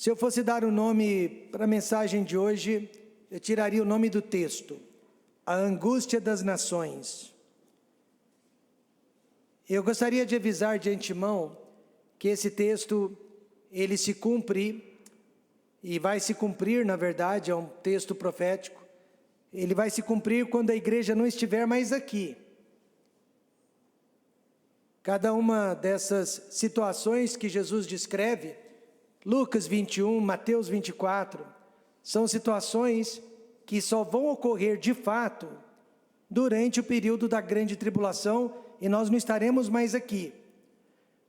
Se eu fosse dar um nome para a mensagem de hoje, eu tiraria o nome do texto: A Angústia das Nações. Eu gostaria de avisar de antemão que esse texto, ele se cumpre, e vai se cumprir, na verdade, é um texto profético, ele vai se cumprir quando a igreja não estiver mais aqui. Cada uma dessas situações que Jesus descreve, Lucas 21, Mateus 24, são situações que só vão ocorrer de fato durante o período da grande tribulação, e nós não estaremos mais aqui.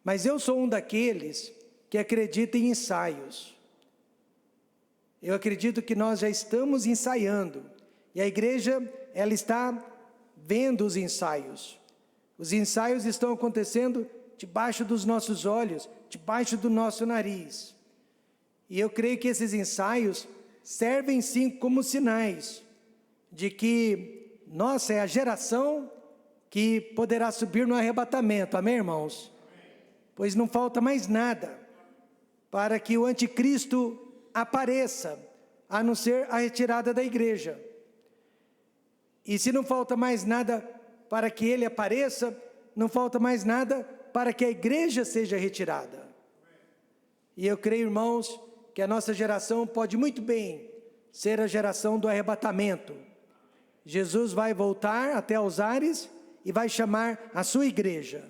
Mas eu sou um daqueles que acredita em ensaios. Eu acredito que nós já estamos ensaiando, e a igreja, ela está vendo os ensaios. Os ensaios estão acontecendo debaixo dos nossos olhos, debaixo do nosso nariz. E eu creio que esses ensaios servem sim como sinais de que nossa é a geração que poderá subir no arrebatamento, amém, irmãos? Pois não falta mais nada para que o anticristo apareça, a não ser a retirada da igreja. E se não falta mais nada para que ele apareça, não falta mais nada para que a igreja seja retirada. E eu creio, irmãos, que a nossa geração pode muito bem ser a geração do arrebatamento. Jesus vai voltar até os ares e vai chamar a sua igreja.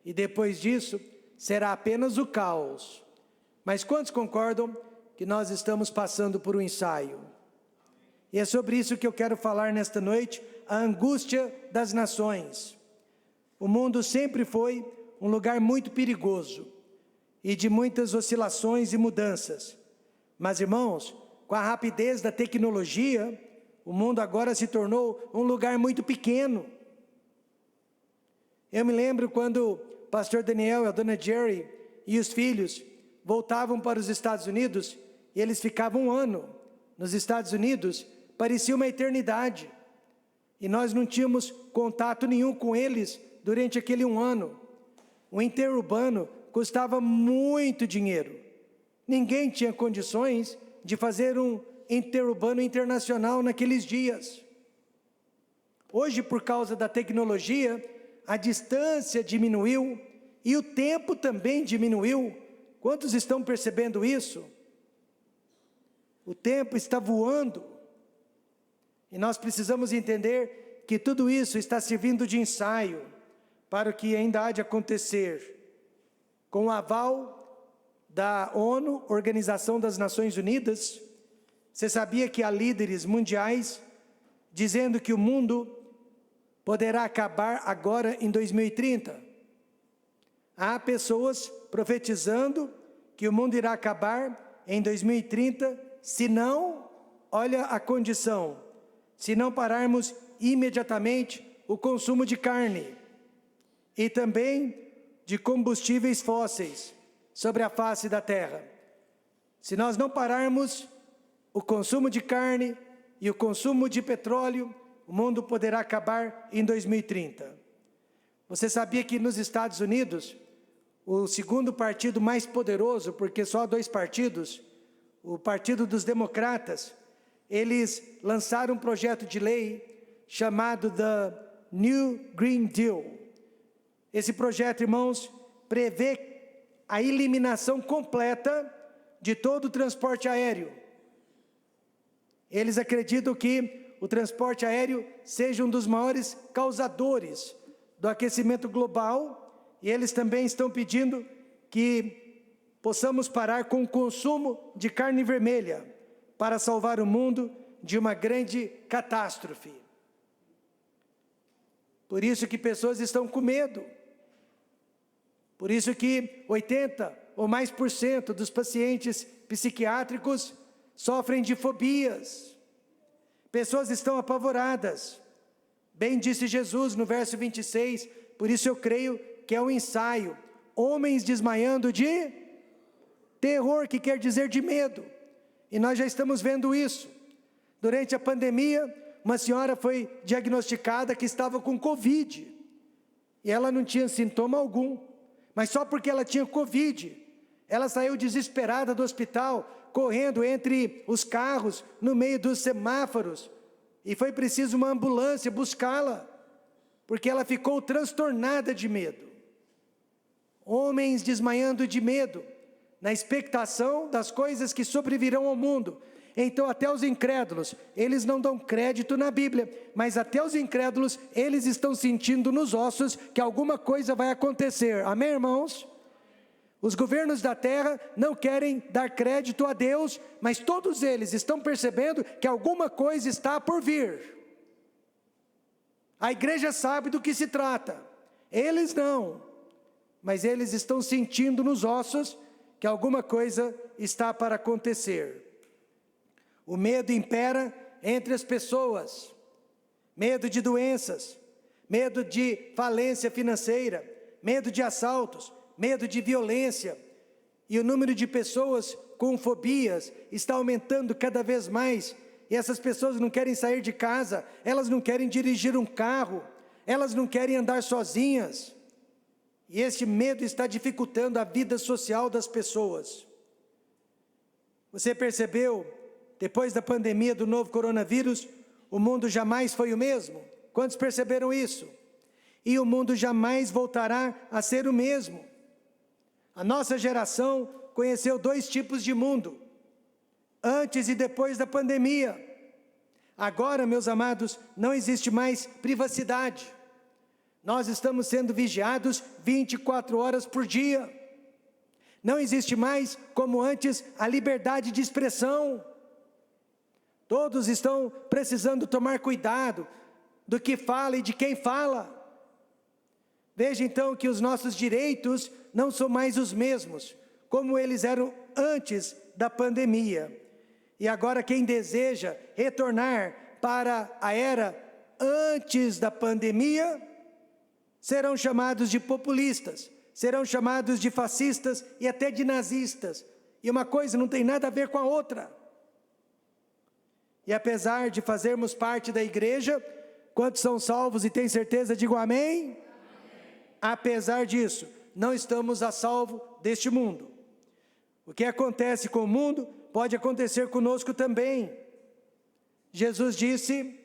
E depois disso, será apenas o caos. Mas quantos concordam que nós estamos passando por um ensaio? E é sobre isso que eu quero falar nesta noite, a angústia das nações. O mundo sempre foi um lugar muito perigoso e de muitas oscilações e mudanças. Mas, irmãos, com a rapidez da tecnologia, o mundo agora se tornou um lugar muito pequeno. Eu me lembro quando o pastor Daniel e a dona Jerry e os filhos voltavam para os Estados Unidos, e eles ficavam um ano nos Estados Unidos, parecia uma eternidade. E nós não tínhamos contato nenhum com eles durante aquele um ano. O interurbano custava muito dinheiro. Ninguém tinha condições de fazer um interurbano internacional naqueles dias. Hoje, por causa da tecnologia, a distância diminuiu e o tempo também diminuiu. Quantos estão percebendo isso? O tempo está voando. E nós precisamos entender que tudo isso está servindo de ensaio para o que ainda há de acontecer. Com o aval da ONU, Organização das Nações Unidas, você sabia que há líderes mundiais dizendo que o mundo poderá acabar agora em 2030? Há pessoas profetizando que o mundo irá acabar em 2030, se não, olha a condição, se não pararmos imediatamente o consumo de carne e também de combustíveis fósseis sobre a face da terra. Se nós não pararmos o consumo de carne e o consumo de petróleo, o mundo poderá acabar em 2030. Você sabia que nos Estados Unidos, o segundo partido mais poderoso, porque só há dois partidos, o Partido dos Democratas, eles lançaram um projeto de lei chamado The New Green Deal. Esse projeto, irmãos, prevê a eliminação completa de todo o transporte aéreo. Eles acreditam que o transporte aéreo seja um dos maiores causadores do aquecimento global, e eles também estão pedindo que possamos parar com o consumo de carne vermelha para salvar o mundo de uma grande catástrofe. Por isso que pessoas estão com medo. Por isso que 80% ou mais dos pacientes psiquiátricos sofrem de fobias. Pessoas estão apavoradas. Bem disse Jesus no verso 26, por isso eu creio que é um ensaio. Homens desmaiando de terror, que quer dizer de medo. E nós já estamos vendo isso. Durante a pandemia, uma senhora foi diagnosticada que estava com Covid. E ela não tinha sintoma algum. Mas só porque ela tinha Covid, Ela saiu desesperada do hospital, correndo entre os carros, no meio dos semáforos, e foi preciso uma ambulância buscá-la, porque ela ficou transtornada de medo. Homens desmaiando de medo, na expectação das coisas que sobrevirão ao mundo. Então até os incrédulos, eles não dão crédito na Bíblia, mas até os incrédulos, eles estão sentindo nos ossos que alguma coisa vai acontecer. Amém, irmãos? Os governos da terra não querem dar crédito a Deus, mas todos eles estão percebendo que alguma coisa está por vir. A igreja sabe do que se trata, eles não, mas eles estão sentindo nos ossos que alguma coisa está para acontecer. O medo impera entre as pessoas, medo de doenças, medo de falência financeira, medo de assaltos, medo de violência, e o número de pessoas com fobias está aumentando cada vez mais, e essas pessoas não querem sair de casa, elas não querem dirigir um carro, elas não querem andar sozinhas, e este medo está dificultando a vida social das pessoas. Você percebeu, depois da pandemia do novo coronavírus, o mundo jamais foi o mesmo? Quantos perceberam isso? E o mundo jamais voltará a ser o mesmo. A nossa geração conheceu 2 tipos de mundo, antes e depois da pandemia. Agora, meus amados, não existe mais privacidade. Nós estamos sendo vigiados 24 horas por dia. Não existe mais, como antes, a liberdade de expressão. Todos estão precisando tomar cuidado do que fala e de quem fala. Veja então que os nossos direitos não são mais os mesmos, como eles eram antes da pandemia. E agora quem deseja retornar para a era antes da pandemia, serão chamados de populistas, serão chamados de fascistas e até de nazistas. E uma coisa não tem nada a ver com a outra. E apesar de fazermos parte da igreja, quantos são salvos e têm certeza, digam amém? Amém. Apesar disso, não estamos a salvo deste mundo. O que acontece com o mundo, pode acontecer conosco também. Jesus disse,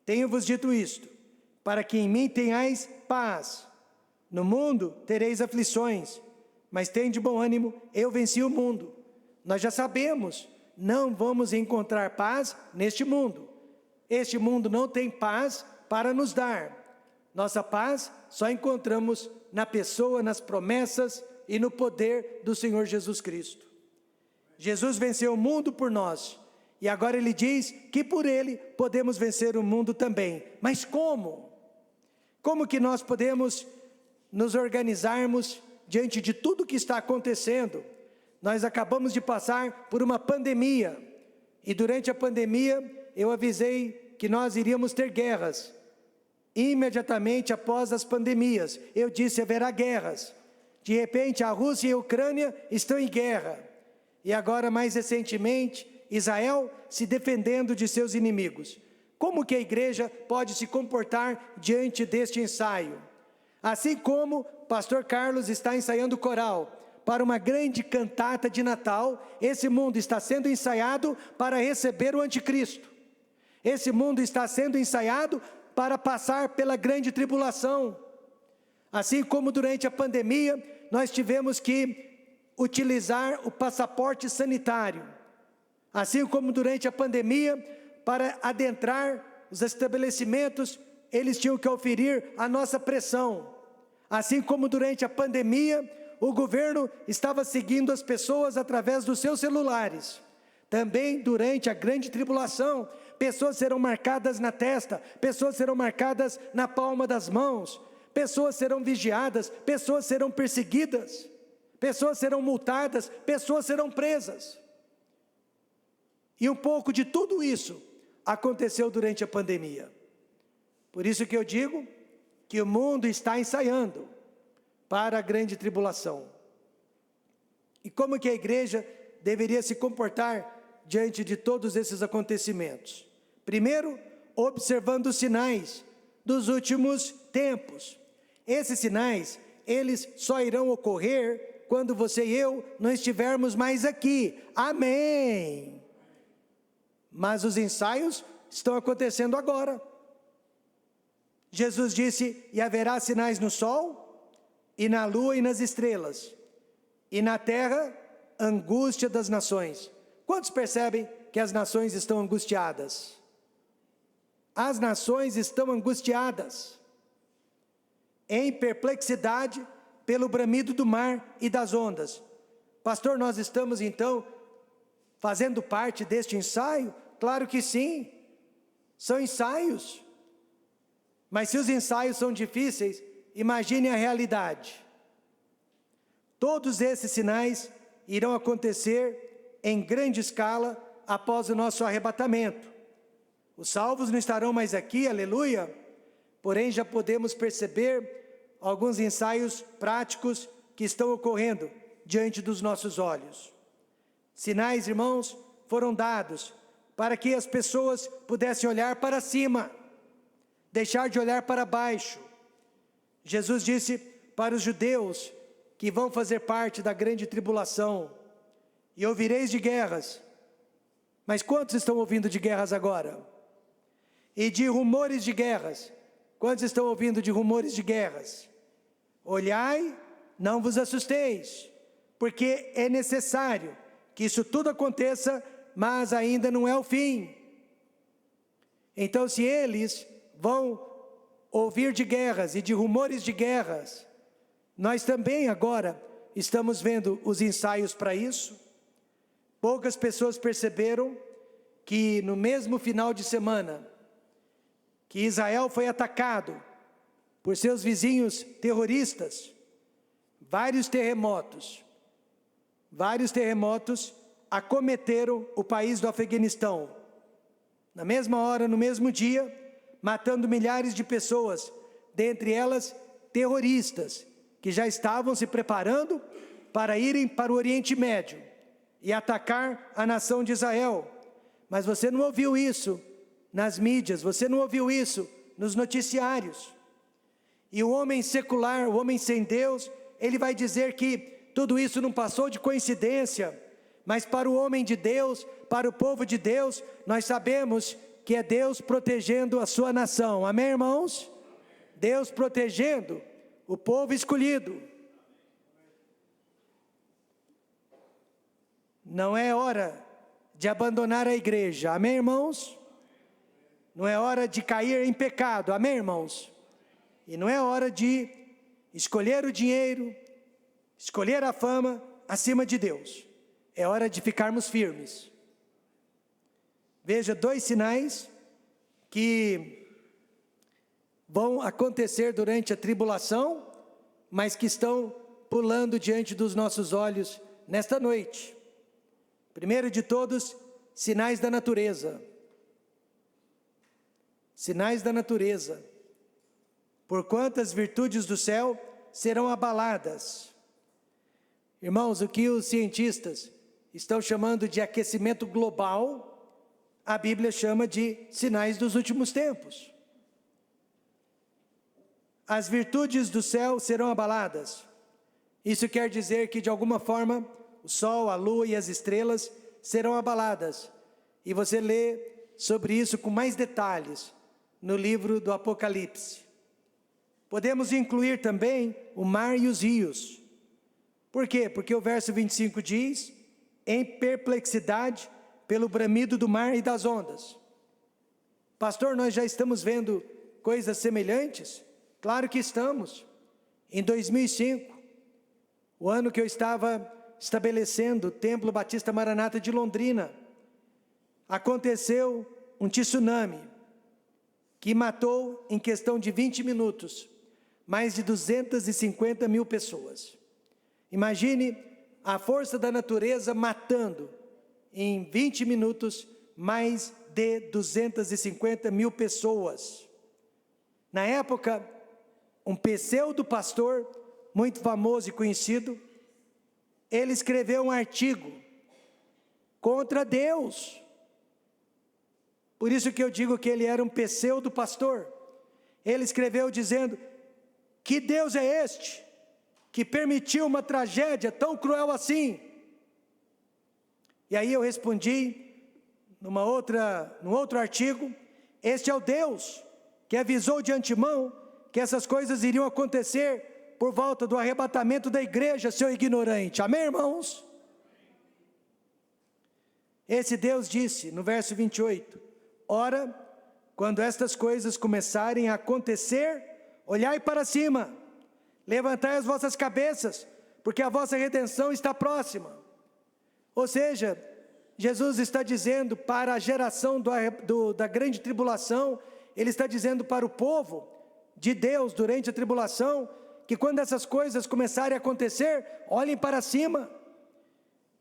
tenho-vos dito isto, para que em mim tenhais paz. No mundo tereis aflições, mas tende bom ânimo, eu venci o mundo. Nós já sabemos, não vamos encontrar paz neste mundo. Este mundo não tem paz para nos dar. Nossa paz só encontramos na pessoa, nas promessas e no poder do Senhor Jesus Cristo. Jesus venceu o mundo por nós. E agora Ele diz que por Ele podemos vencer o mundo também. Mas como? Como que nós podemos nos organizarmos diante de tudo que está acontecendo? Nós acabamos de passar por uma pandemia, e durante a pandemia eu avisei que nós iríamos ter guerras. Imediatamente após as pandemias, eu disse haverá guerras. De repente a Rússia e a Ucrânia estão em guerra. E agora mais recentemente, Israel se defendendo de seus inimigos. Como que a igreja pode se comportar diante deste ensaio? Assim como pastor Carlos está ensaiando coral para uma grande cantata de Natal, esse mundo está sendo ensaiado para receber o anticristo. Esse mundo está sendo ensaiado para passar pela grande tribulação. Assim como durante a pandemia, nós tivemos que utilizar o passaporte sanitário. Assim como durante a pandemia, para adentrar os estabelecimentos, eles tinham que oferir a nossa pressão. Assim como durante a pandemia, o governo estava seguindo as pessoas através dos seus celulares. Também durante a grande tribulação, pessoas serão marcadas na testa, pessoas serão marcadas na palma das mãos, pessoas serão vigiadas, pessoas serão perseguidas, pessoas serão multadas, pessoas serão presas. E um pouco de tudo isso aconteceu durante a pandemia. Por isso que eu digo que o mundo está ensaiando para a grande tribulação. E como que a igreja deveria se comportar diante de todos esses acontecimentos? Primeiro, observando os sinais dos últimos tempos. Esses sinais, eles só irão ocorrer quando você e eu não estivermos mais aqui. Amém. Mas os ensaios estão acontecendo agora. Jesus disse: e haverá sinais no sol, e na lua e nas estrelas, e na terra, angústia das nações. Quantos percebem que as nações estão angustiadas? As nações estão angustiadas, em perplexidade pelo bramido do mar e das ondas. Pastor, nós estamos então fazendo parte deste ensaio? Claro que sim, são ensaios. Mas se os ensaios são difíceis, imagine a realidade. Todos esses sinais irão acontecer em grande escala após o nosso arrebatamento. Os salvos não estarão mais aqui, aleluia, porém já podemos perceber alguns ensaios práticos que estão ocorrendo diante dos nossos olhos. Sinais, irmãos, foram dados para que as pessoas pudessem olhar para cima, deixar de olhar para baixo. Jesus disse para os judeus que vão fazer parte da grande tribulação: e ouvireis de guerras. Mas quantos estão ouvindo de guerras agora? E de rumores de guerras. Quantos estão ouvindo de rumores de guerras? Olhai, não vos assusteis, porque é necessário que isso tudo aconteça, mas ainda não é o fim. Então, se eles vão ouvir de guerras e de rumores de guerras, nós também agora estamos vendo os ensaios para isso. Poucas pessoas perceberam que no mesmo final de semana que Israel foi atacado por seus vizinhos terroristas, vários terremotos acometeram o país do Afeganistão. Na mesma hora, no mesmo dia, matando milhares de pessoas, dentre elas terroristas, que já estavam se preparando para irem para o Oriente Médio e atacar a nação de Israel. Mas você não ouviu isso nas mídias, você não ouviu isso nos noticiários. E o homem secular, o homem sem Deus, ele vai dizer que tudo isso não passou de coincidência, mas para o homem de Deus, para o povo de Deus, nós sabemos que é Deus protegendo a sua nação. Amém, irmãos? Deus protegendo o povo escolhido. Não é hora de abandonar a igreja. Amém, irmãos? Não é hora de cair em pecado. Amém, irmãos? E não é hora de escolher o dinheiro, escolher a fama acima de Deus. É hora de ficarmos firmes. Veja, 2 sinais que vão acontecer durante a tribulação, mas que estão pulando diante dos nossos olhos nesta noite. Primeiro de todos, sinais da natureza. Sinais da natureza. Porquanto as virtudes do céu serão abaladas. Irmãos, o que os cientistas estão chamando de aquecimento global, a Bíblia chama de sinais dos últimos tempos. As virtudes do céu serão abaladas. Isso quer dizer que de alguma forma o sol, a lua e as estrelas serão abaladas. E você lê sobre isso com mais detalhes no livro do Apocalipse. Podemos incluir também o mar e os rios. Por quê? Porque o verso 25 diz: em perplexidade pelo bramido do mar e das ondas. Pastor, nós já estamos vendo coisas semelhantes? Claro que estamos. Em 2005, o ano que eu estava estabelecendo o Templo Batista Maranata de Londrina, aconteceu um tsunami que matou, em questão de 20 minutos, mais de 250 mil pessoas. Imagine a força da natureza matando, em 20 minutos, mais de 250 mil pessoas. Na época, um pseudo-pastor, muito famoso e conhecido, ele escreveu um artigo contra Deus. Por isso que eu digo que ele era um pseudo-pastor. Ele escreveu dizendo: que Deus é este que permitiu uma tragédia tão cruel assim? E aí eu respondi, num outro artigo, este é o Deus que avisou de antemão que essas coisas iriam acontecer por volta do arrebatamento da igreja, seu ignorante. Amém, irmãos? Esse Deus disse, no verso 28, ora, quando estas coisas começarem a acontecer, olhai para cima, levantai as vossas cabeças, porque a vossa redenção está próxima. Ou seja, Jesus está dizendo para a geração da grande tribulação, Ele está dizendo para o povo de Deus durante a tribulação, que quando essas coisas começarem a acontecer, olhem para cima.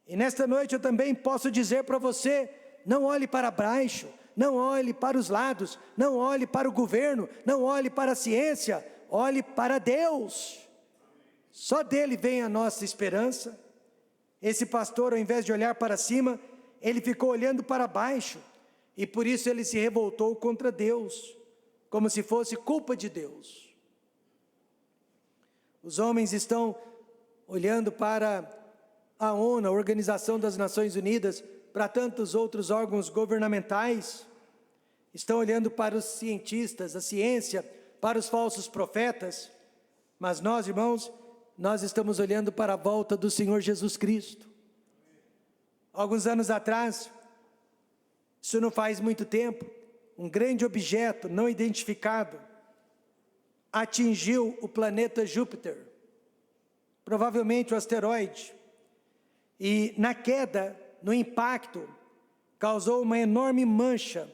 E nesta noite eu também posso dizer para você, não olhe para baixo, não olhe para os lados, não olhe para o governo, não olhe para a ciência, olhe para Deus. Só dele vem a nossa esperança. Esse pastor, ao invés de olhar para cima, ele ficou olhando para baixo, e por isso ele se revoltou contra Deus, como se fosse culpa de Deus. Os homens estão olhando para a ONU, a Organização das Nações Unidas, para tantos outros órgãos governamentais, estão olhando para os cientistas, a ciência, para os falsos profetas, mas nós, irmãos, nós estamos olhando para a volta do Senhor Jesus Cristo. Alguns anos atrás, isso não faz muito tempo, um grande objeto não identificado atingiu o planeta Júpiter, provavelmente o asteroide, e na queda, no impacto, causou uma enorme mancha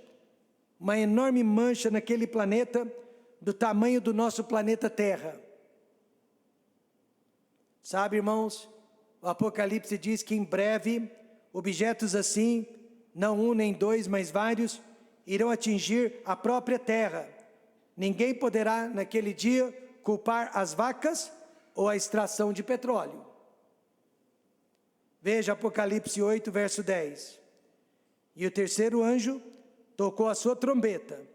naquele planeta, do tamanho do nosso planeta Terra. Sabe, irmãos, o Apocalipse diz que em breve, objetos assim, não um nem dois, mas vários, irão atingir a própria terra. Ninguém poderá, naquele dia, culpar as vacas ou a extração de petróleo. Veja Apocalipse 8, verso 10. E o terceiro anjo tocou a sua trombeta,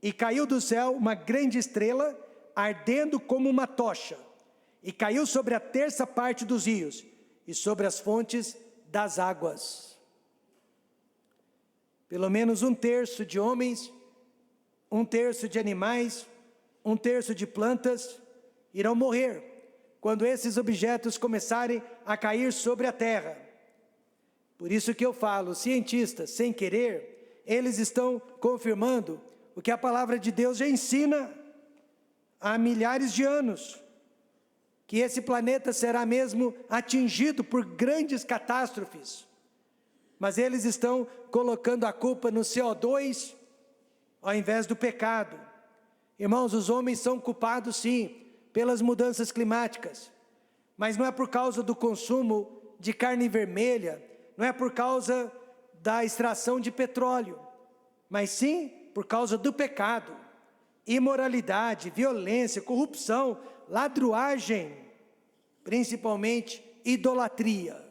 e caiu do céu uma grande estrela, ardendo como uma tocha, e caiu sobre a terça parte dos rios, e sobre as fontes das águas. Pelo menos 1/3 de homens, 1/3 de animais, 1/3 de plantas irão morrer quando esses objetos começarem a cair sobre a terra. Por isso que eu falo, cientistas, sem querer, eles estão confirmando o que a palavra de Deus já ensina há milhares de anos, que esse planeta será mesmo atingido por grandes catástrofes. Mas eles estão colocando a culpa no CO2, ao invés do pecado. Irmãos, os homens são culpados sim, pelas mudanças climáticas, mas não é por causa do consumo de carne vermelha, não é por causa da extração de petróleo, mas sim por causa do pecado, imoralidade, violência, corrupção, ladruagem, principalmente idolatria.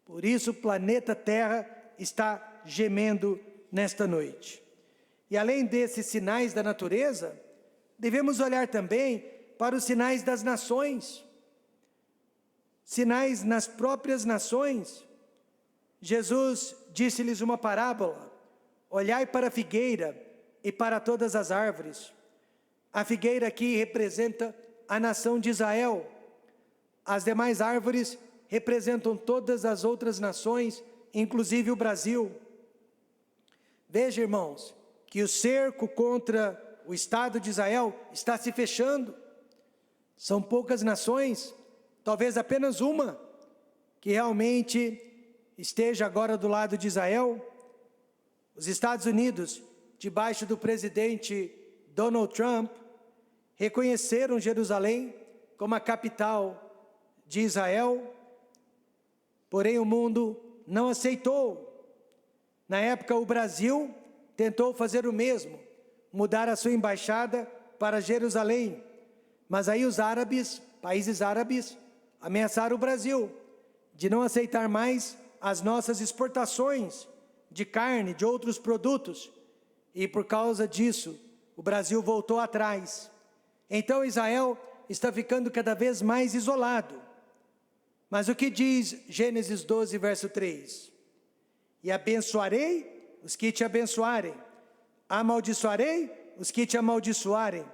Por isso o planeta Terra está gemendo nesta noite. E além desses sinais da natureza, devemos olhar também para os sinais das nações. Sinais nas próprias nações. Jesus disse-lhes uma parábola: olhai para a figueira e para todas as árvores. A figueira aqui representa a nação de Israel. As demais árvores representam todas as outras nações, inclusive o Brasil. Veja, irmãos, que o cerco contra o Estado de Israel está se fechando. São poucas nações, talvez apenas uma, que realmente esteja agora do lado de Israel. Os Estados Unidos, debaixo do presidente Donald Trump, reconheceram Jerusalém como a capital de Israel, porém o mundo não aceitou. Na época o Brasil tentou fazer o mesmo, mudar a sua embaixada para Jerusalém, mas aí os árabes, países árabes, ameaçaram o Brasil de não aceitar mais as nossas exportações de carne, de outros produtos, e por causa disso, o Brasil voltou atrás. Então Israel está ficando cada vez mais isolado. Mas o que diz Gênesis 12, verso 3? E abençoarei os que te abençoarem, amaldiçoarei os que te amaldiçoarem,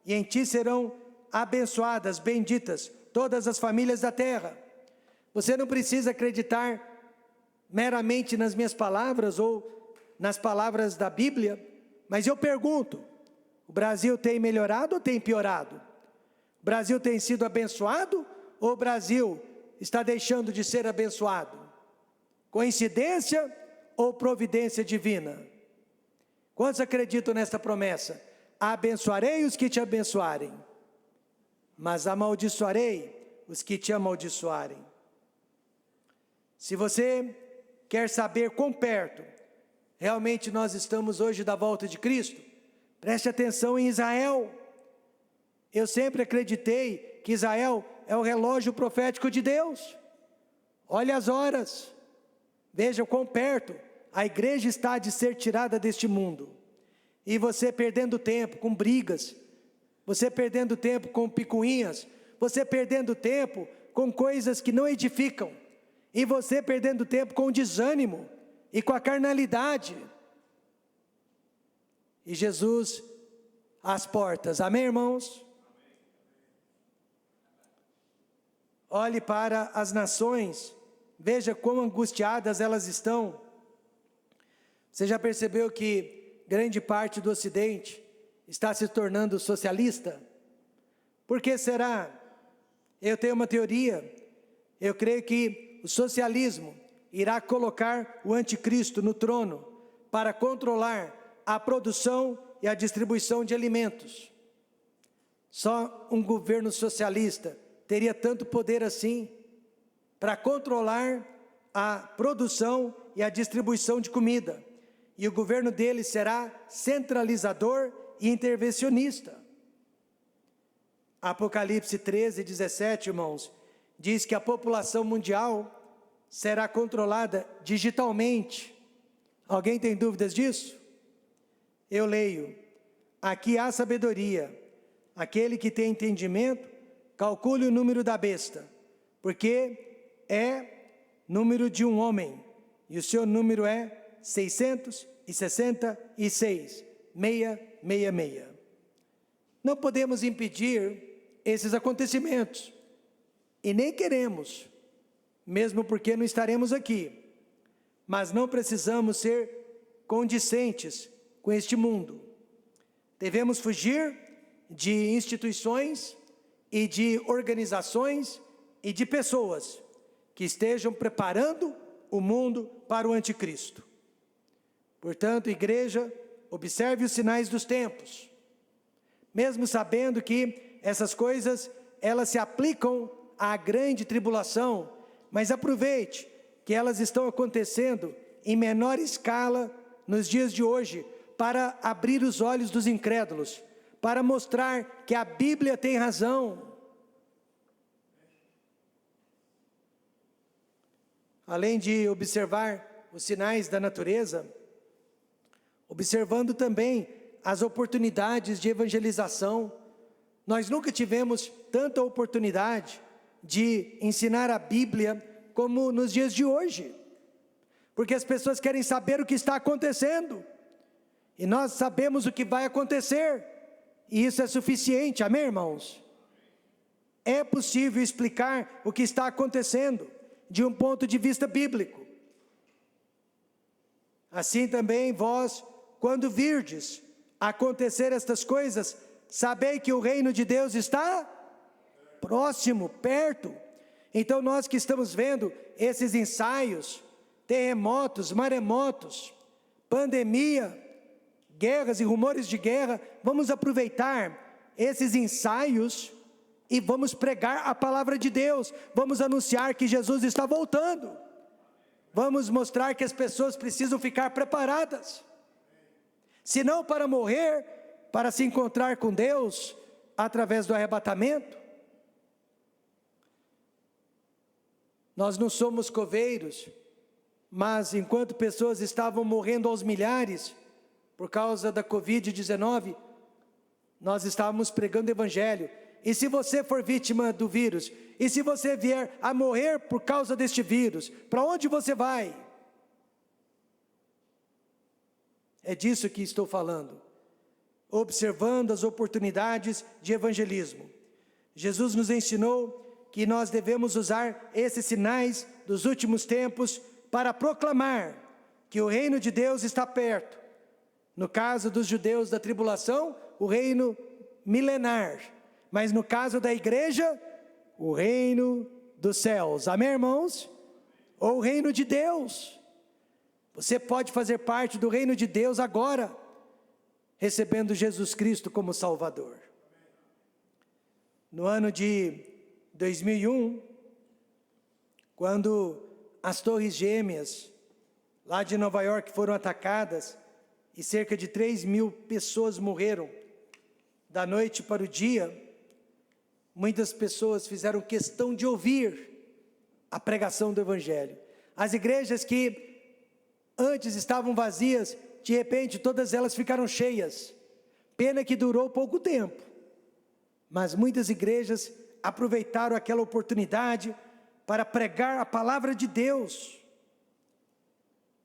e em ti serão abençoadas, benditas, todas as famílias da terra. Você não precisa acreditar meramente nas minhas palavras ou nas palavras da Bíblia, mas eu pergunto, o Brasil tem melhorado ou tem piorado? O Brasil tem sido abençoado ou o Brasil está deixando de ser abençoado? Coincidência ou providência divina? Quantos acreditam nesta promessa? Abençoarei os que te abençoarem, mas amaldiçoarei os que te amaldiçoarem. Se você quer saber quão perto realmente nós estamos hoje da volta de Cristo, preste atenção em Israel. Eu sempre acreditei que Israel é o relógio profético de Deus. Olha as horas, veja quão perto a igreja está de ser tirada deste mundo. E você perdendo tempo com brigas, você perdendo tempo com picuinhas, você perdendo tempo com coisas que não edificam, e você perdendo tempo com o desânimo e com a carnalidade. E Jesus às portas, amém, irmãos? Olhe para as nações, veja quão angustiadas elas estão. Você já percebeu que grande parte do Ocidente está se tornando socialista? Por que será? Eu tenho uma teoria. Eu creio que o socialismo irá colocar o anticristo no trono para controlar a produção e a distribuição de alimentos. Só um governo socialista teria tanto poder assim para controlar a produção e a distribuição de comida. E o governo dele será centralizador e intervencionista. Apocalipse 13, 17, irmãos, diz que a população mundial será controlada digitalmente. Alguém tem dúvidas disso? Eu leio, aqui há sabedoria, aquele que tem entendimento, calcule o número da besta, porque é número de um homem, e o seu número é 666, 666. Não podemos impedir esses acontecimentos, e nem queremos, mesmo porque não estaremos aqui, mas não precisamos ser condizentes com este mundo. Devemos fugir de instituições e de organizações e de pessoas que estejam preparando o mundo para o anticristo. Portanto, igreja, observe os sinais dos tempos, mesmo sabendo que essas coisas, elas se aplicam à grande tribulação, mas aproveite que elas estão acontecendo em menor escala nos dias de hoje, para abrir os olhos dos incrédulos, para mostrar que a Bíblia tem razão. Além de observar os sinais da natureza, observando também as oportunidades de evangelização. Nós nunca tivemos tanta oportunidade de ensinar a Bíblia como nos dias de hoje, porque as pessoas querem saber o que está acontecendo, e nós sabemos o que vai acontecer, e isso é suficiente, amém, irmãos? É possível explicar o que está acontecendo de um ponto de vista bíblico. Assim também vós, quando virdes acontecer estas coisas, sabei que o reino de Deus está próximo, perto. Então nós que estamos vendo esses ensaios, terremotos, maremotos, pandemia, guerras e rumores de guerra, vamos aproveitar esses ensaios e vamos pregar a palavra de Deus, vamos anunciar que Jesus está voltando, vamos mostrar que as pessoas precisam ficar preparadas, se não para morrer, para se encontrar com Deus, através do arrebatamento. Nós não somos coveiros, mas enquanto pessoas estavam morrendo aos milhares, por causa da Covid-19, nós estávamos pregando o Evangelho, E se você for vítima do vírus? E se você vier a morrer por causa deste vírus? Para onde você vai? É disso que estou falando. Observando as oportunidades de evangelismo. Jesus nos ensinou que nós devemos usar esses sinais dos últimos tempos para proclamar que o reino de Deus está perto. No caso dos judeus da tribulação, o reino milenar. Mas no caso da igreja, o reino dos céus. Amém, irmãos? Ou o reino de Deus. Você pode fazer parte do reino de Deus agora, recebendo Jesus Cristo como Salvador. No ano de 2001, quando as torres gêmeas, lá de Nova York, foram atacadas, e cerca de 3.000 pessoas morreram, da noite para o dia, muitas pessoas fizeram questão de ouvir a pregação do Evangelho. As igrejas que antes estavam vazias, de repente todas elas ficaram cheias. Pena que durou pouco tempo, mas muitas igrejas aproveitaram aquela oportunidade para pregar a palavra de Deus.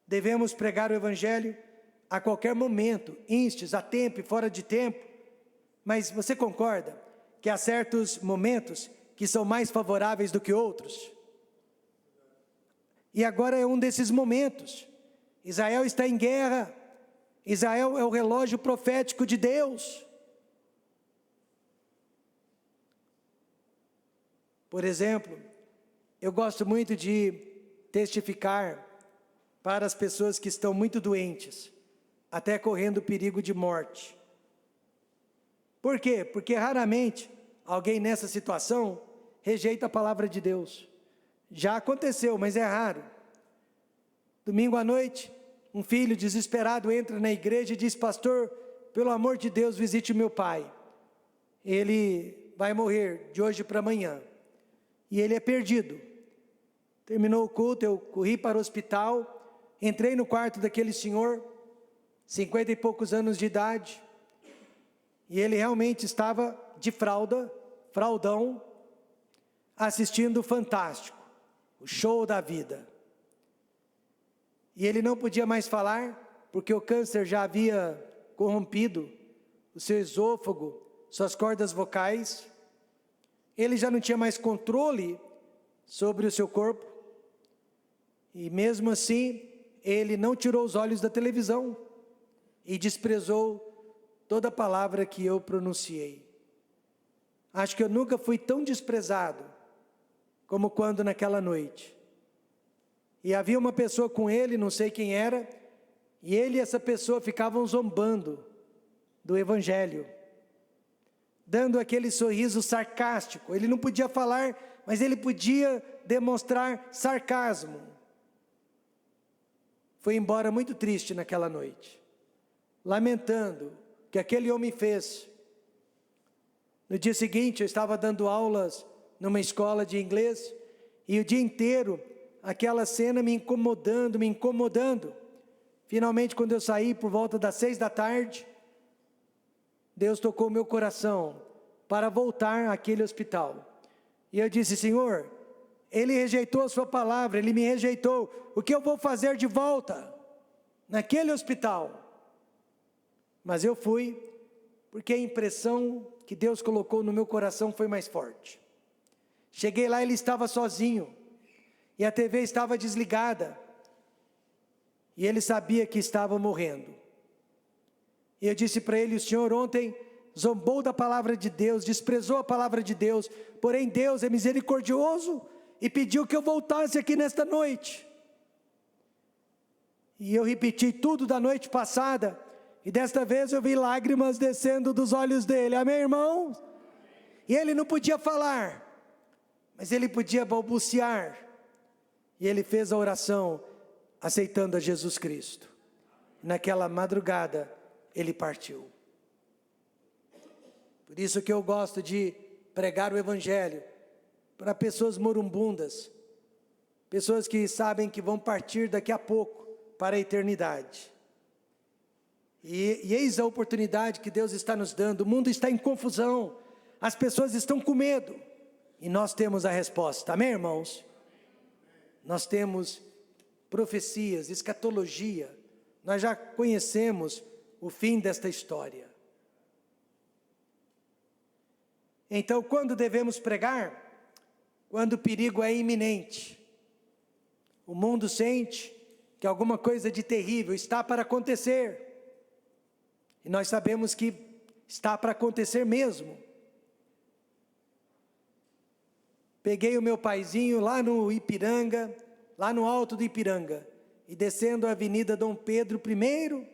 Devemos pregar o Evangelho a qualquer momento, instes, a tempo e fora de tempo. Mas você concorda que há certos momentos que são mais favoráveis do que outros? E agora é um desses momentos. Israel está em guerra. Israel é o relógio profético de Deus. Por exemplo, eu gosto muito de testificar para as pessoas que estão muito doentes, até correndo perigo de morte. Por quê? Porque raramente alguém nessa situação rejeita a palavra de Deus. Já aconteceu, mas é raro. Domingo à noite, um filho desesperado entra na igreja e diz: pastor, pelo amor de Deus, visite o meu pai. Ele vai morrer de hoje para amanhã. E ele é perdido. Terminou o culto, eu corri para o hospital, entrei no quarto daquele senhor, 50 e poucos anos de idade, e ele realmente estava de fralda, fraldão, assistindo o Fantástico, o show da vida. E ele não podia mais falar, porque o câncer já havia corrompido o seu esôfago, suas cordas vocais. Ele já não tinha mais controle sobre o seu corpo. E mesmo assim, ele não tirou os olhos da televisão e desprezou toda a palavra que eu pronunciei. Acho que eu nunca fui tão desprezado como quando naquela noite. E havia uma pessoa com ele, não sei quem era, e ele e essa pessoa ficavam zombando do Evangelho, dando aquele sorriso sarcástico. Ele não podia falar, mas ele podia demonstrar sarcasmo. Foi embora muito triste naquela noite, lamentando o que aquele homem fez. No dia seguinte, eu estava dando aulas numa escola de inglês, e o dia inteiro, aquela cena me incomodando. Finalmente, quando eu saí por volta das 6 da tarde, Deus tocou meu coração para voltar àquele hospital. E eu disse: Senhor, Ele rejeitou a sua palavra, Ele me rejeitou. O que eu vou fazer de volta naquele hospital? Mas eu fui, porque a impressão que Deus colocou no meu coração foi mais forte. Cheguei lá, ele estava sozinho, e a TV estava desligada, e ele sabia que estava morrendo. E eu disse para ele: o senhor ontem zombou da palavra de Deus, desprezou a palavra de Deus, porém Deus é misericordioso e pediu que eu voltasse aqui nesta noite. E eu repeti tudo da noite passada, e desta vez eu vi lágrimas descendo dos olhos dele. Amém, irmãos? E ele não podia falar, mas ele podia balbuciar. E ele fez a oração aceitando a Jesus Cristo. Naquela madrugada, ele partiu. Por isso que eu gosto de pregar o Evangelho para pessoas moribundas, pessoas que sabem que vão partir daqui a pouco para a eternidade. E eis a oportunidade que Deus está nos dando. O mundo está em confusão, As pessoas estão com medo. E nós temos a resposta. Amém, irmãos? Nós temos profecias, escatologia. Nós já conhecemos o fim desta história. Então, quando devemos pregar? Quando o perigo é iminente. O mundo sente que alguma coisa de terrível está para acontecer. E nós sabemos que está para acontecer mesmo. Peguei o meu paizinho lá no Ipiranga, lá no alto do Ipiranga, e descendo a Avenida Dom Pedro I,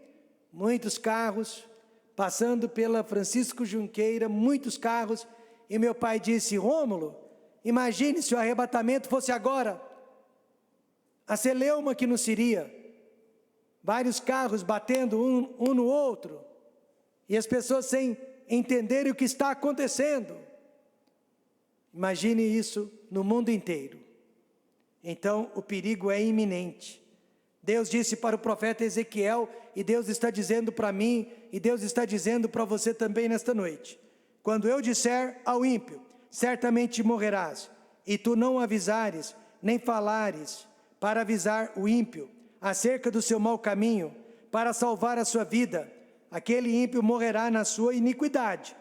muitos carros, passando pela Francisco Junqueira, muitos carros, e meu pai disse: Rômulo, imagine se o arrebatamento fosse agora, a celeuma que nos seria, vários carros batendo um no outro, e as pessoas sem entenderem o que está acontecendo. Imagine isso no mundo inteiro. Então o perigo é iminente. Deus disse para o profeta Ezequiel, e Deus está dizendo para mim, e Deus está dizendo para você também nesta noite: quando eu disser ao ímpio, certamente morrerás, e tu não avisares, nem falares, para avisar o ímpio, acerca do seu mau caminho, para salvar a sua vida, aquele ímpio morrerá na sua iniquidade,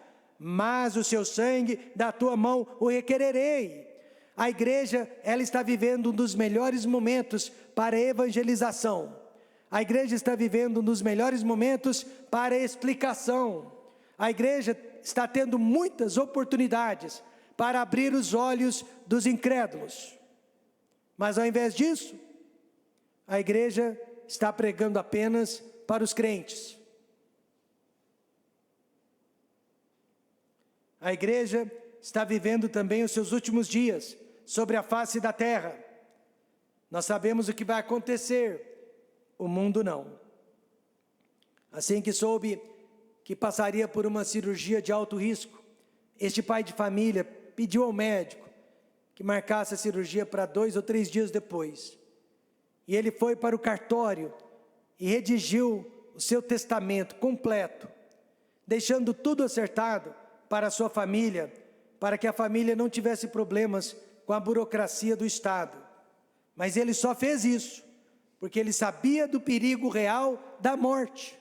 mas o seu sangue da tua mão o requererei. A igreja, ela está vivendo um dos melhores momentos para a evangelização. A igreja está vivendo um dos melhores momentos para a explicação. A igreja está tendo muitas oportunidades para abrir os olhos dos incrédulos. Mas ao invés disso, a igreja está pregando apenas para os crentes. A igreja está vivendo também os seus últimos dias sobre a face da terra. Nós sabemos o que vai acontecer, o mundo não. Assim que soube que passaria por uma cirurgia de alto risco, este pai de família pediu ao médico que marcasse a cirurgia para 2 ou 3 dias depois. E ele foi para o cartório e redigiu o seu testamento completo, deixando tudo acertado para a sua família, para que a família não tivesse problemas com a burocracia do Estado. Mas ele só fez isso porque ele sabia do perigo real da morte.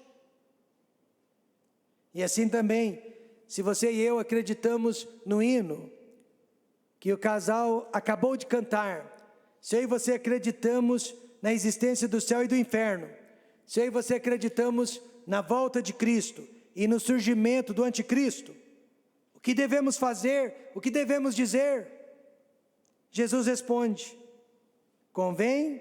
E assim também, se você e eu acreditamos no hino que o casal acabou de cantar, se eu e você acreditamos na existência do céu e do inferno, se eu e você acreditamos na volta de Cristo e no surgimento do anticristo, o que devemos fazer? O que devemos dizer? Jesus responde: convém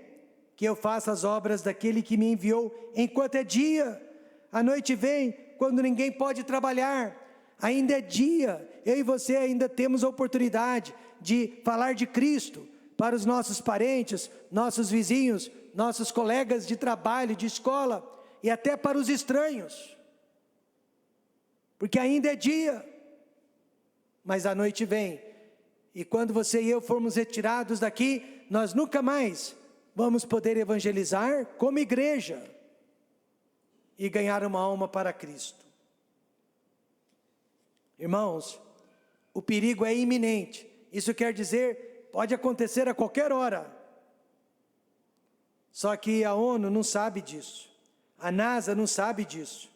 que eu faça as obras daquele que me enviou enquanto é dia. A noite vem quando ninguém pode trabalhar. Ainda é dia. Eu e você ainda temos a oportunidade de falar de Cristo para os nossos parentes, nossos vizinhos, nossos colegas de trabalho, de escola e até para os estranhos. Porque ainda é dia. Mas a noite vem, e quando você e eu formos retirados daqui, nós nunca mais vamos poder evangelizar como igreja e ganhar uma alma para Cristo. Irmãos, o perigo é iminente. Isso quer dizer, pode acontecer a qualquer hora. Só que a ONU não sabe disso, a NASA não sabe disso.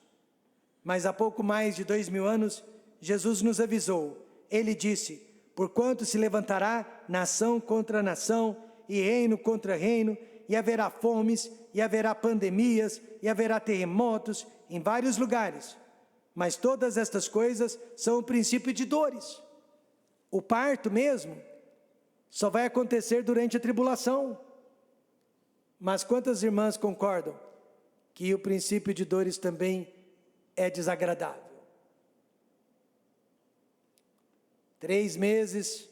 Mas há pouco mais de 2000 anos, Jesus nos avisou. Ele disse: porquanto se levantará nação contra nação, e reino contra reino, e haverá fomes, e haverá pandemias, e haverá terremotos em vários lugares. Mas todas estas coisas são o princípio de dores. O parto mesmo só vai acontecer durante a tribulação. Mas quantas irmãs concordam que o princípio de dores também é desagradável? 3 meses,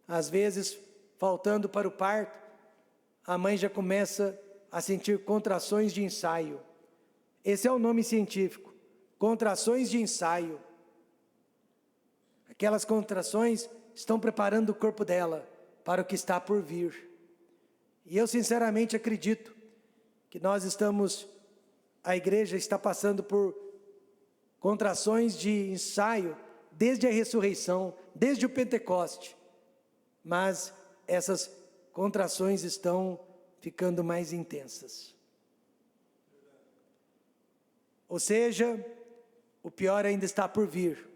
às vezes, faltando para o parto, a mãe já começa a sentir contrações de ensaio. Esse é o nome científico, contrações de ensaio. Aquelas contrações estão preparando o corpo dela para o que está por vir. E eu sinceramente acredito que a igreja está passando por contrações de ensaio desde a ressurreição, desde o Pentecoste. Mas essas contrações estão ficando mais intensas. Ou seja, o pior ainda está por vir.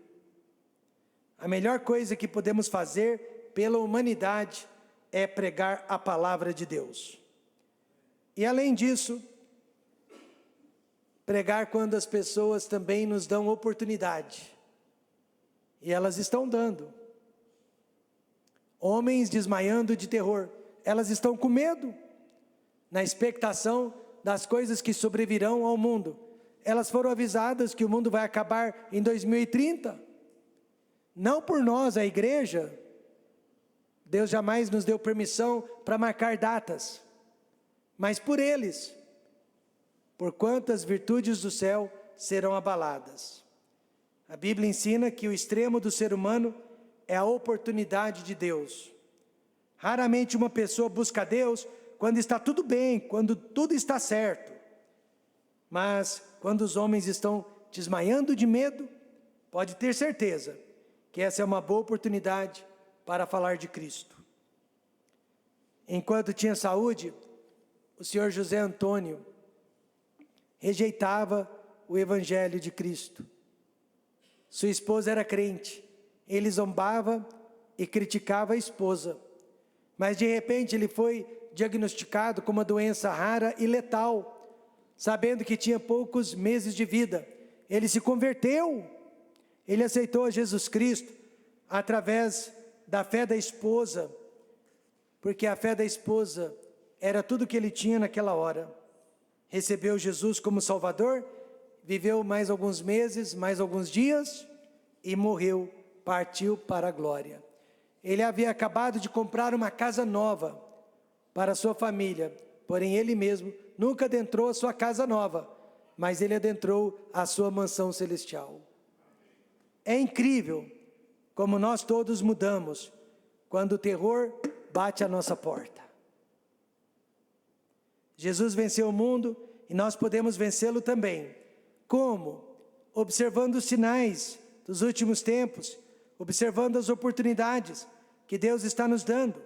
A melhor coisa que podemos fazer pela humanidade é pregar a palavra de Deus. E além disso, pregar quando as pessoas também nos dão oportunidade. E elas estão dando. Homens desmaiando de terror. Elas estão com medo, na expectação das coisas que sobrevirão ao mundo. Elas foram avisadas que o mundo vai acabar em 2030. Não por nós, a igreja. Deus jamais nos deu permissão para marcar datas. Mas por eles. Por quantas virtudes do céu serão abaladas. A Bíblia ensina que o extremo do ser humano é a oportunidade de Deus. Raramente uma pessoa busca Deus quando está tudo bem, quando tudo está certo. Mas quando os homens estão desmaiando de medo, pode ter certeza que essa é uma boa oportunidade para falar de Cristo. Enquanto tinha saúde, o senhor José Antônio rejeitava o Evangelho de Cristo. Sua esposa era crente. Ele zombava e criticava a esposa. Mas de repente ele foi diagnosticado com uma doença rara e letal, sabendo que tinha poucos meses de vida. Ele se converteu. Ele aceitou a Jesus Cristo através da fé da esposa, porque a fé da esposa era tudo que ele tinha naquela hora. Recebeu Jesus como Salvador, viveu mais alguns meses, mais alguns dias e morreu, partiu para a glória. Ele havia acabado de comprar uma casa nova para sua família, porém ele mesmo nunca adentrou a sua casa nova, mas ele adentrou a sua mansão celestial. É incrível como nós todos mudamos quando o terror bate à nossa porta. Jesus venceu o mundo e nós podemos vencê-lo também. Como? Observando os sinais dos últimos tempos, observando as oportunidades que Deus está nos dando.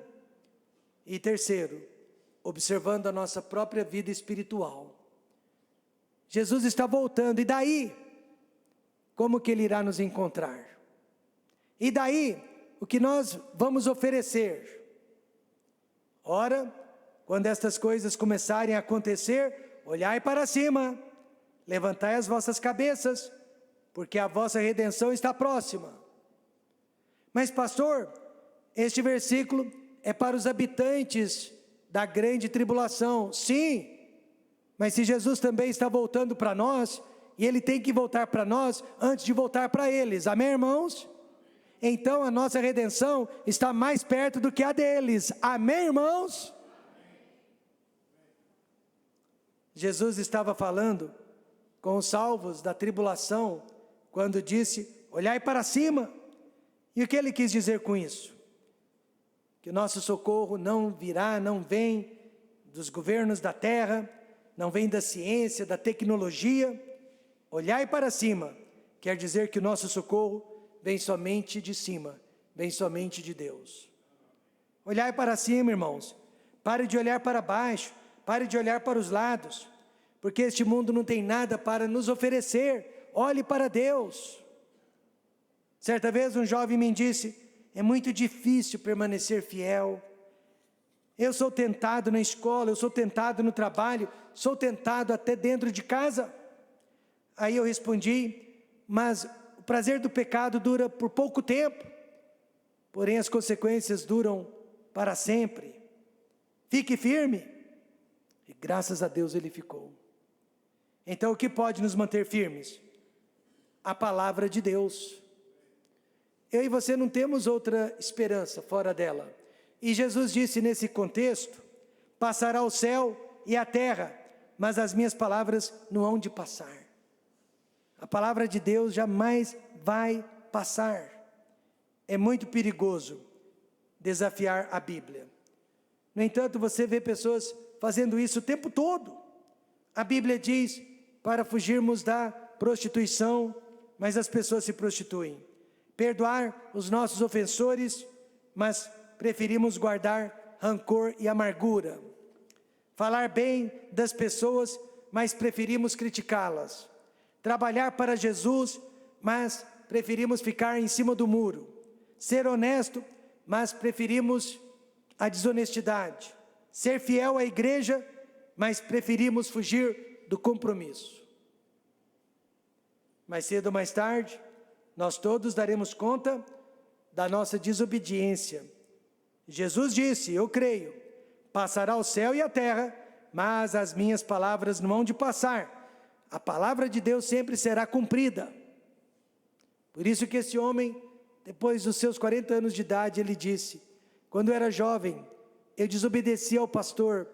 E terceiro, observando a nossa própria vida espiritual. Jesus está voltando, e daí? Como que Ele irá nos encontrar? E daí, o que nós vamos oferecer? Ora, quando estas coisas começarem a acontecer, olhai para cima, levantai as vossas cabeças, porque a vossa redenção está próxima. Mas pastor, este versículo é para os habitantes da grande tribulação. Sim, mas se Jesus também está voltando para nós, e Ele tem que voltar para nós antes de voltar para eles, amém, irmãos? Então a nossa redenção está mais perto do que a deles, amém, irmãos? Jesus estava falando com os salvos da tribulação, quando disse, olhai para cima. E o que Ele quis dizer com isso? Que o nosso socorro não virá, não vem dos governos da terra, não vem da ciência, da tecnologia. Olhai para cima, quer dizer que o nosso socorro vem somente de cima, vem somente de Deus. Olhai para cima, irmãos, pare de olhar para baixo, pare de olhar para os lados, porque este mundo não tem nada para nos oferecer, olhe para Deus. Certa vez um jovem me disse, é muito difícil permanecer fiel, eu sou tentado na escola, eu sou tentado no trabalho, sou tentado até dentro de casa. Aí eu respondi, mas o prazer do pecado dura por pouco tempo, porém as consequências duram para sempre. Fique firme. E graças a Deus ele ficou. Então o que pode nos manter firmes? A palavra de Deus. Eu e você não temos outra esperança fora dela. E Jesus disse nesse contexto, passará o céu e a terra, mas as minhas palavras não hão de passar. A palavra de Deus jamais vai passar. É muito perigoso desafiar a Bíblia. No entanto, você vê pessoas fazendo isso o tempo todo. A Bíblia diz para fugirmos da prostituição, mas as pessoas se prostituem. perdoar os nossos ofensores, mas preferimos guardar rancor e amargura. Falar bem das pessoas, mas preferimos criticá-las. Trabalhar para Jesus, mas preferimos ficar em cima do muro. Ser honesto, mas preferimos a desonestidade. Ser fiel à igreja, mas preferimos fugir do compromisso. Mais cedo ou mais tarde, nós todos daremos conta da nossa desobediência. Jesus disse, eu creio, passará o céu e a terra, mas as minhas palavras não hão de passar. A palavra de Deus sempre será cumprida. Por isso que esse homem, depois dos seus 40 anos de idade, ele disse, quando eu era jovem, eu desobedecia ao pastor,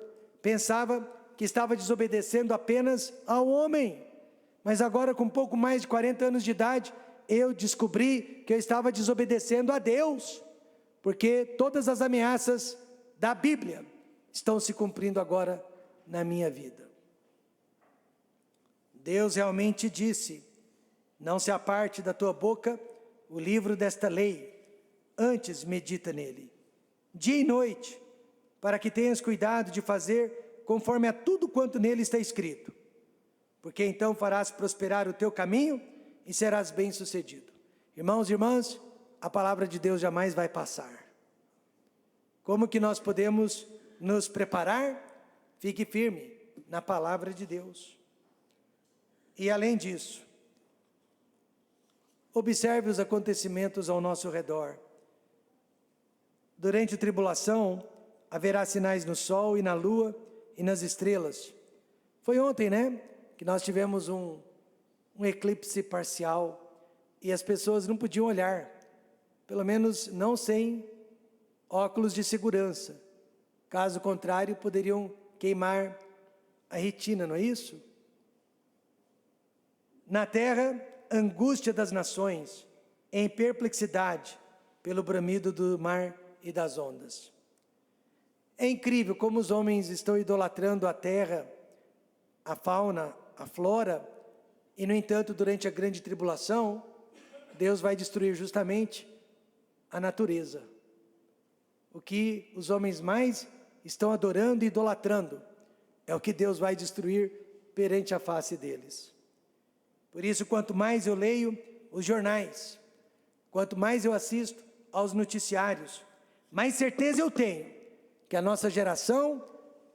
pensava que estava desobedecendo apenas ao homem, mas agora com pouco mais de 40 anos de idade, eu descobri que eu estava desobedecendo a Deus, porque todas as ameaças da Bíblia estão se cumprindo agora na minha vida. Deus realmente disse, não se aparte da tua boca o livro desta lei, antes medita nele, dia e noite, para que tenhas cuidado de fazer conforme a tudo quanto nele está escrito, porque então farás prosperar o teu caminho e serás bem-sucedido. Irmãos e irmãs, a palavra de Deus jamais vai passar. Como que nós podemos nos preparar? Fique firme na palavra de Deus. E além disso, observe os acontecimentos ao nosso redor. Durante a tribulação, haverá sinais no sol e na lua e nas estrelas. Foi ontem, né? Que nós tivemos um eclipse parcial e as pessoas não podiam olhar, pelo menos não sem óculos de segurança. Caso contrário, poderiam queimar a retina, não é isso? Na terra, angústia das nações, em perplexidade, pelo bramido do mar e das ondas. É incrível como os homens estão idolatrando a terra, a fauna, a flora, e no entanto, durante a grande tribulação, Deus vai destruir justamente a natureza. O que os homens mais estão adorando e idolatrando, é o que Deus vai destruir perante a face deles. Por isso, quanto mais eu leio os jornais, quanto mais eu assisto aos noticiários, mais certeza eu tenho que a nossa geração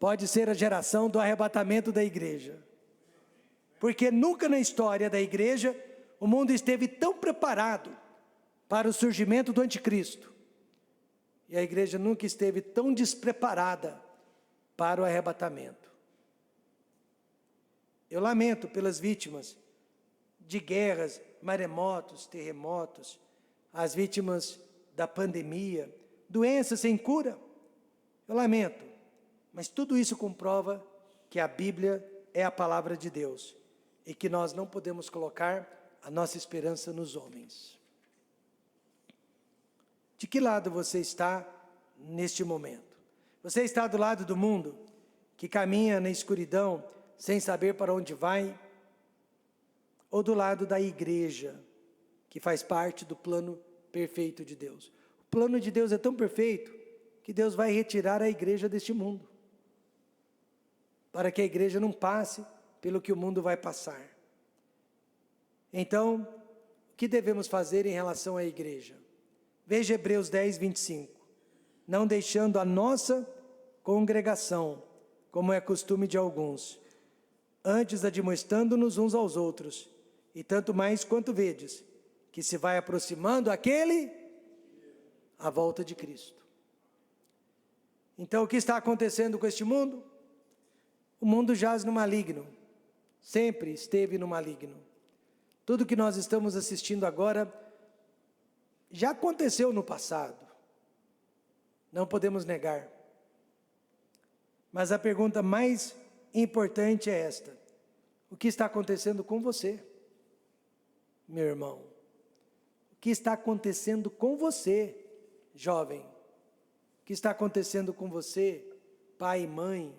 pode ser a geração do arrebatamento da igreja. Porque nunca na história da igreja o mundo esteve tão preparado para o surgimento do anticristo. E a igreja nunca esteve tão despreparada para o arrebatamento. Eu lamento pelas vítimas de guerras, maremotos, terremotos, as vítimas da pandemia, doenças sem cura. Eu lamento, mas tudo isso comprova que a Bíblia é a palavra de Deus e que nós não podemos colocar a nossa esperança nos homens. De que lado você está neste momento? Você está do lado do mundo, que caminha na escuridão, sem saber para onde vai? Ou do lado da igreja, que faz parte do plano perfeito de Deus? O plano de Deus é tão perfeito, que Deus vai retirar a igreja deste mundo, para que a igreja não passe pelo que o mundo vai passar. Então, o que devemos fazer em relação à igreja? Veja Hebreus 10, 25. Não deixando a nossa congregação, como é costume de alguns, antes admoestando-nos uns aos outros, e tanto mais quanto vedes, que se vai aproximando a volta de Cristo. Então, o que está acontecendo com este mundo? O mundo jaz no maligno, sempre esteve no maligno. Tudo que nós estamos assistindo agora, já aconteceu no passado, não podemos negar. Mas a pergunta mais importante é esta: o que está acontecendo com você, meu irmão? O que está acontecendo com você, jovem? O que está acontecendo com você, pai e mãe?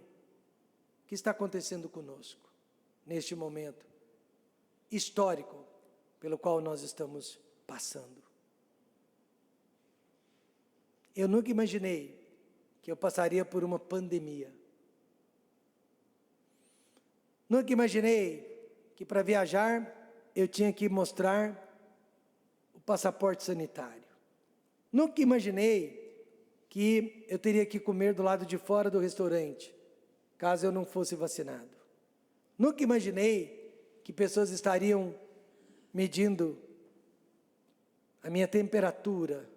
O que está acontecendo conosco, neste momento histórico, pelo qual nós estamos passando? Eu nunca imaginei que eu passaria por uma pandemia. Nunca imaginei que para viajar eu tinha que mostrar o passaporte sanitário. Nunca imaginei que eu teria que comer do lado de fora do restaurante, caso eu não fosse vacinado. Nunca imaginei que pessoas estariam medindo a minha temperatura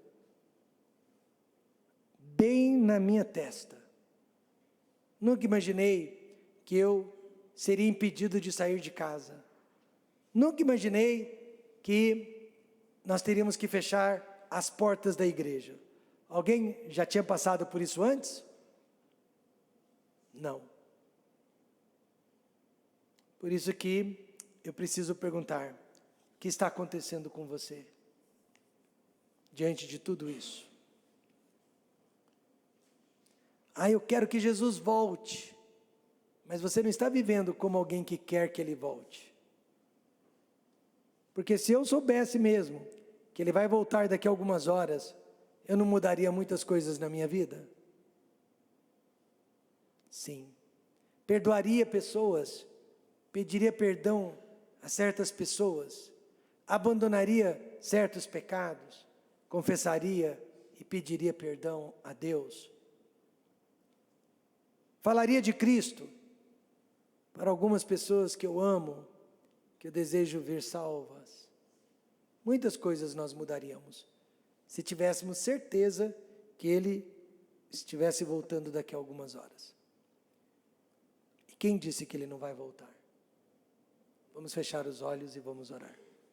bem na minha testa. Nunca imaginei que eu seria impedido de sair de casa. Nunca imaginei que nós teríamos que fechar as portas da igreja. Alguém já tinha passado por isso antes? Não. Por isso que eu preciso perguntar: o que está acontecendo com você diante de tudo isso? Eu quero que Jesus volte. Mas você não está vivendo como alguém que quer que Ele volte. Porque se eu soubesse mesmo que Ele vai voltar daqui a algumas horas, eu não mudaria muitas coisas na minha vida? Sim. Perdoaria pessoas, pediria perdão a certas pessoas, abandonaria certos pecados, confessaria e pediria perdão a Deus. Falaria de Cristo para algumas pessoas que eu amo, que eu desejo ver salvas. Muitas coisas nós mudaríamos, se tivéssemos certeza que Ele estivesse voltando daqui a algumas horas. E quem disse que Ele não vai voltar? Vamos fechar os olhos e vamos orar.